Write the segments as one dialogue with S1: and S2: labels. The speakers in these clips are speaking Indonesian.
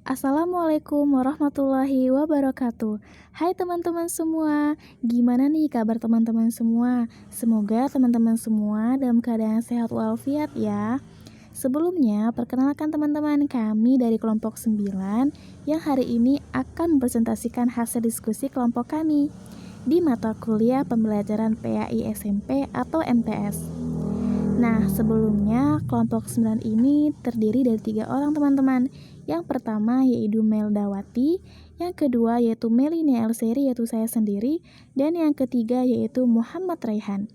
S1: Assalamualaikum warahmatullahi wabarakatuh. Hai teman-teman semua, gimana nih kabar teman-teman semua? Semoga teman-teman semua dalam keadaan sehat walafiat ya. Sebelumnya, perkenalkan teman-teman, kami dari kelompok 9 yang hari ini akan mempresentasikan hasil diskusi kelompok kami di mata kuliah pembelajaran PAI SMP atau MTS. Nah, sebelumnya kelompok 9 ini terdiri dari 3 orang teman-teman. Yang pertama yaitu Meldawati, yang kedua yaitu Melini Elseri yaitu saya sendiri, dan yang ketiga yaitu Muhammad Raihan.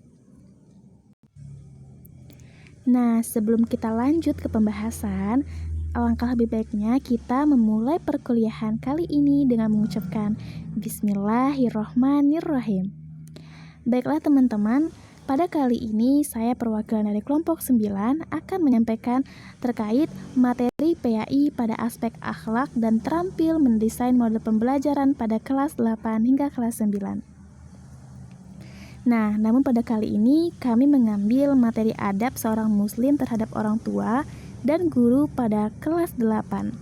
S1: Nah, sebelum kita lanjut ke pembahasan, alangkah lebih baiknya kita memulai perkuliahan kali ini dengan mengucapkan Bismillahirrohmanirrohim. Baiklah teman-teman, pada kali ini saya perwakilan dari kelompok 9 akan menyampaikan terkait materi PAI pada aspek akhlak dan terampil mendesain model pembelajaran pada kelas 8 hingga kelas 9. Nah, namun pada kali ini kami mengambil materi adab seorang muslim terhadap orang tua dan guru pada kelas 8.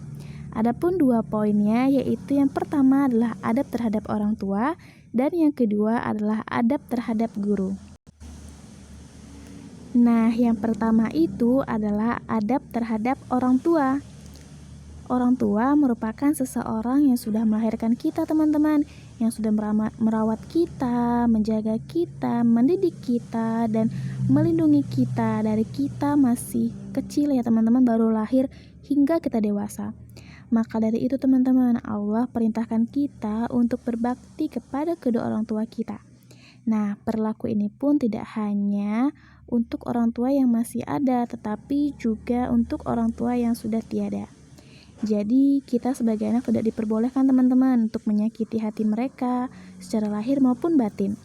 S1: Adapun 2 poinnya, yaitu yang pertama adalah adab terhadap orang tua dan yang kedua adalah adab terhadap guru. Nah, yang pertama itu adalah adab terhadap orang tua. Orang tua merupakan seseorang yang sudah melahirkan kita teman-teman, yang sudah merawat kita, menjaga kita, mendidik kita, dan melindungi kita dari kita masih kecil ya teman-teman, baru lahir hingga kita dewasa. Maka dari itu teman-teman, Allah perintahkan kita untuk berbakti kepada kedua orang tua kita. Nah, perilaku ini pun tidak hanya untuk orang tua yang masih ada, tetapi juga untuk orang tua yang sudah tiada. Jadi, kita sebagai anak tidak diperbolehkan teman-teman untuk menyakiti hati mereka secara lahir maupun batin.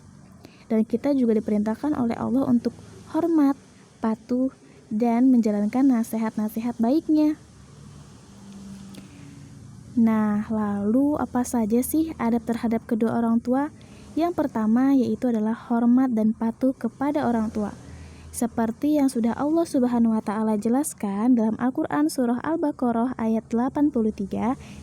S1: Dan kita juga diperintahkan oleh Allah untuk hormat, patuh, dan menjalankan nasihat-nasihat baiknya. Nah, lalu apa saja sih adab terhadap kedua orang tua? Yang pertama yaitu adalah hormat dan patuh kepada orang tua. Seperti yang sudah Allah Subhanahu wa taala jelaskan dalam Al-Qur'an surah Al-Baqarah ayat 83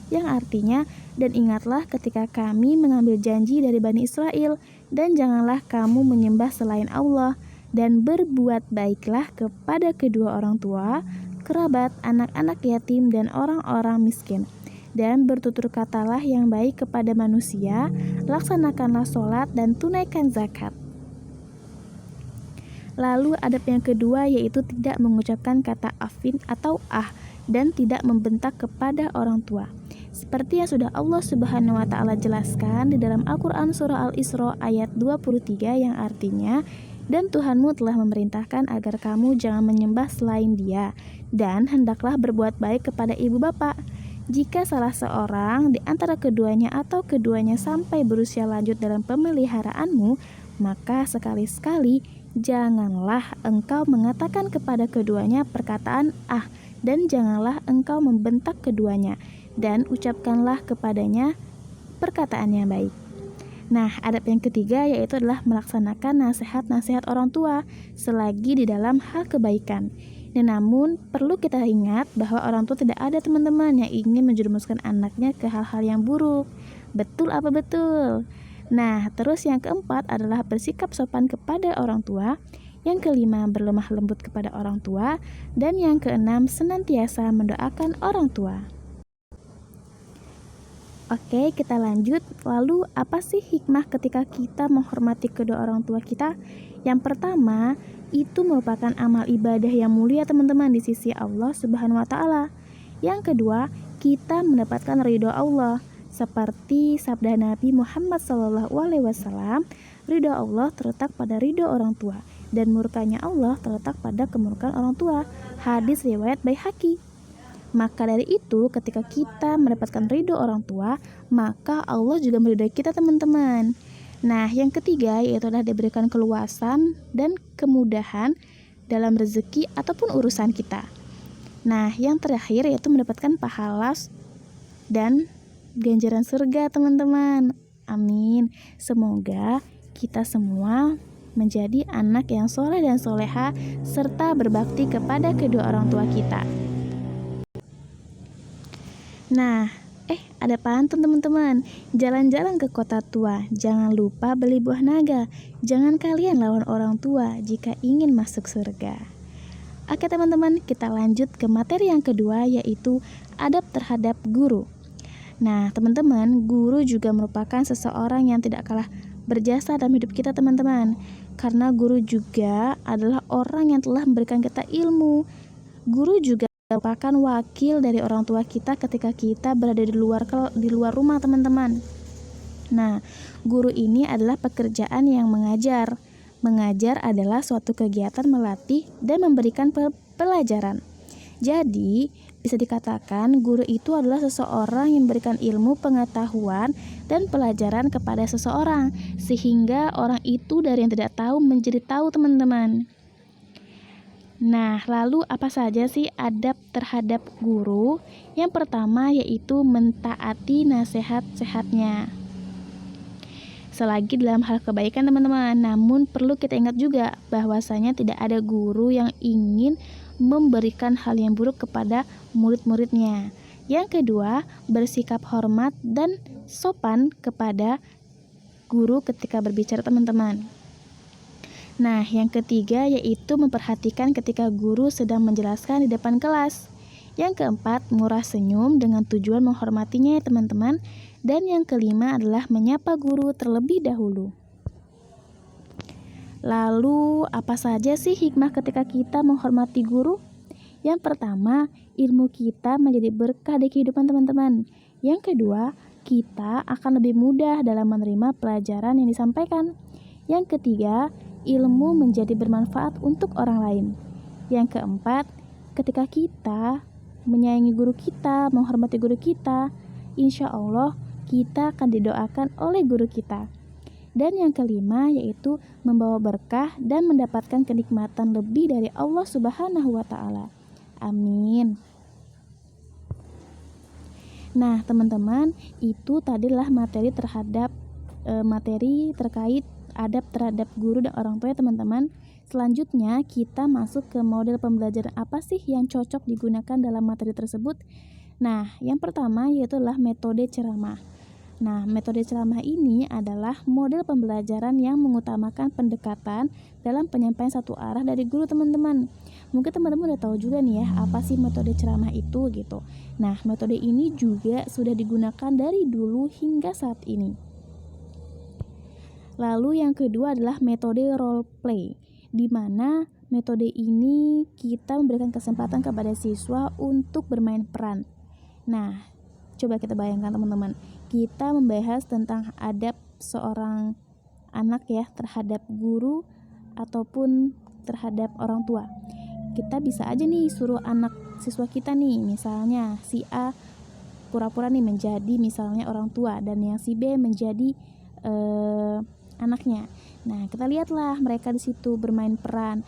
S1: yang artinya, dan ingatlah ketika kami mengambil janji dari Bani Israel, dan janganlah kamu menyembah selain Allah, dan berbuat baiklah kepada kedua orang tua, kerabat, anak-anak yatim, dan orang-orang miskin. Dan bertutur katalah yang baik kepada manusia, laksanakanlah sholat dan tunaikan zakat. Lalu adab yang kedua yaitu tidak mengucapkan kata afin atau dan tidak membentak kepada orang tua. Seperti yang sudah Allah Subhanahu wa taala jelaskan di dalam Al-Qur'an surah Al-Isra ayat 23 yang artinya, dan Tuhanmu telah memerintahkan agar kamu jangan menyembah selain Dia, dan hendaklah berbuat baik kepada ibu bapak. Jika salah seorang di antara keduanya atau keduanya sampai berusia lanjut dalam pemeliharaanmu, maka sekali-sekali janganlah engkau mengatakan kepada keduanya perkataan dan janganlah engkau membentak keduanya, dan ucapkanlah kepadanya perkataan yang baik. Nah, adab yang ketiga yaitu adalah melaksanakan nasihat-nasihat orang tua selagi di dalam hal kebaikan. Dan namun perlu kita ingat bahwa orang tua tidak ada teman-teman yang ingin menjerumuskan anaknya ke hal-hal yang buruk. Betul apa betul? Nah, terus yang keempat adalah bersikap sopan kepada orang tua. Yang kelima, berlemah lembut kepada orang tua. Dan yang keenam, senantiasa mendoakan orang tua. Oke, kita lanjut. Lalu, apa sih hikmah ketika kita menghormati kedua orang tua kita? Yang pertama, itu merupakan amal ibadah yang mulia teman-teman di sisi Allah Subhanahu wa taala. Yang kedua, kita mendapatkan ridho Allah. Seperti sabda Nabi Muhammad SAW, ridho Allah terletak pada ridho orang tua, dan murkanya Allah terletak pada kemurkaan orang tua. Hadis riwayat Baihaqi. Maka dari itu, ketika kita mendapatkan ridho orang tua, maka Allah juga meridhoi kita teman-teman. Nah, yang ketiga yaitu adalah diberikan keluasan dan kemudahan dalam rezeki ataupun urusan kita. Nah, yang terakhir yaitu mendapatkan pahala dan ganjaran surga teman-teman. Amin. Semoga kita semua menjadi anak yang soleh dan soleha serta berbakti kepada kedua orang tua kita. Nah, ada pantun teman-teman. Jalan-jalan ke kota tua, jangan lupa beli buah naga. Jangan kalian lawan orang tua jika ingin masuk surga. Oke teman-teman, kita lanjut ke materi yang kedua, yaitu adab terhadap guru. Nah teman-teman, guru juga merupakan seseorang yang tidak kalah berjasa dalam hidup kita teman-teman. Karena guru juga adalah orang yang telah memberikan kita ilmu. Guru juga merupakan wakil dari orang tua kita ketika kita berada di luar rumah teman-teman. Nah, guru ini adalah pekerjaan yang mengajar. Mengajar adalah suatu kegiatan melatih dan memberikan pelajaran. Jadi, bisa dikatakan guru itu adalah seseorang yang memberikan ilmu, pengetahuan, dan pelajaran kepada seseorang, sehingga orang itu dari yang tidak tahu menjadi tahu teman-teman. Nah, lalu apa saja sih adab terhadap guru? Yang pertama yaitu mentaati nasihat-sehatnya. Selagi dalam hal kebaikan teman-teman, namun perlu kita ingat juga bahwasanya tidak ada guru yang ingin memberikan hal yang buruk kepada murid-muridnya. Yang kedua, bersikap hormat dan sopan kepada guru ketika berbicara teman-teman. Nah, yang ketiga yaitu memperhatikan ketika guru sedang menjelaskan di depan kelas. Yang keempat, murah senyum dengan tujuan menghormatinya ya teman-teman. Dan yang kelima adalah menyapa guru terlebih dahulu. Lalu, apa saja sih hikmah ketika kita menghormati guru? Yang pertama, ilmu kita menjadi berkah di kehidupan teman-teman. Yang kedua, kita akan lebih mudah dalam menerima pelajaran yang disampaikan. Yang ketiga, ilmu menjadi bermanfaat untuk orang lain. Yang keempat, ketika kita menyayangi guru kita, menghormati guru kita, insya Allah kita akan didoakan oleh guru kita. Dan yang kelima yaitu membawa berkah dan mendapatkan kenikmatan lebih dari Allah Subhanahu wa Ta'ala. Amin. Nah, teman-teman, itu tadilah materi terkait adab terhadap guru dan orang tua ya teman-teman. Selanjutnya kita masuk ke model pembelajaran apa sih yang cocok digunakan dalam materi tersebut. Nah, yang pertama yaitu adalah metode ceramah. Nah, metode ceramah ini adalah model pembelajaran yang mengutamakan pendekatan dalam penyampaian satu arah dari guru teman-teman. Mungkin teman-teman udah tahu juga nih ya apa sih metode ceramah itu gitu. Nah, metode ini juga sudah digunakan dari dulu hingga saat ini. Lalu yang kedua adalah metode role play, di mana metode ini kita memberikan kesempatan kepada siswa untuk bermain peran. Nah, coba kita bayangkan teman-teman, kita membahas tentang adab seorang anak ya terhadap guru ataupun terhadap orang tua. Kita bisa aja nih suruh anak siswa kita nih, misalnya si A pura-pura nih menjadi misalnya orang tua dan yang si B menjadi anaknya. Nah, kita lihatlah mereka di situ bermain peran.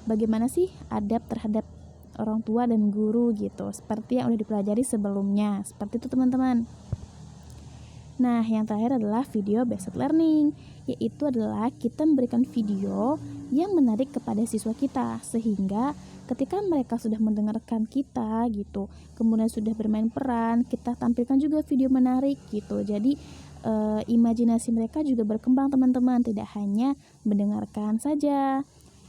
S1: Bagaimana sih adab terhadap orang tua dan guru gitu, seperti yang udah dipelajari sebelumnya. Seperti itu teman-teman. Nah, yang terakhir adalah video based learning, yaitu adalah kita memberikan video yang menarik kepada siswa kita, sehingga ketika mereka sudah mendengarkan kita gitu, kemudian sudah bermain peran, kita tampilkan juga video menarik gitu. Jadi imajinasi mereka juga berkembang teman-teman, tidak hanya mendengarkan saja.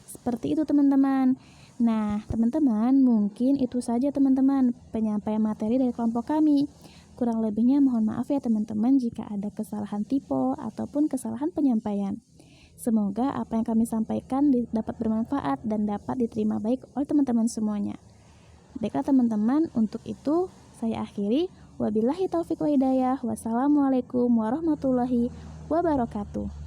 S1: Seperti itu teman-teman. Nah, teman-teman, mungkin itu saja teman-teman penyampaian materi dari kelompok kami. Kurang lebihnya mohon maaf ya teman-teman jika ada kesalahan tipe ataupun kesalahan penyampaian. Semoga apa yang kami sampaikan dapat bermanfaat dan dapat diterima baik oleh teman-teman semuanya. Baiklah teman-teman, untuk itu saya akhiri. Wabillahi taufiq wa hidayah. Wassalamualaikum warahmatullahi wabarakatuh.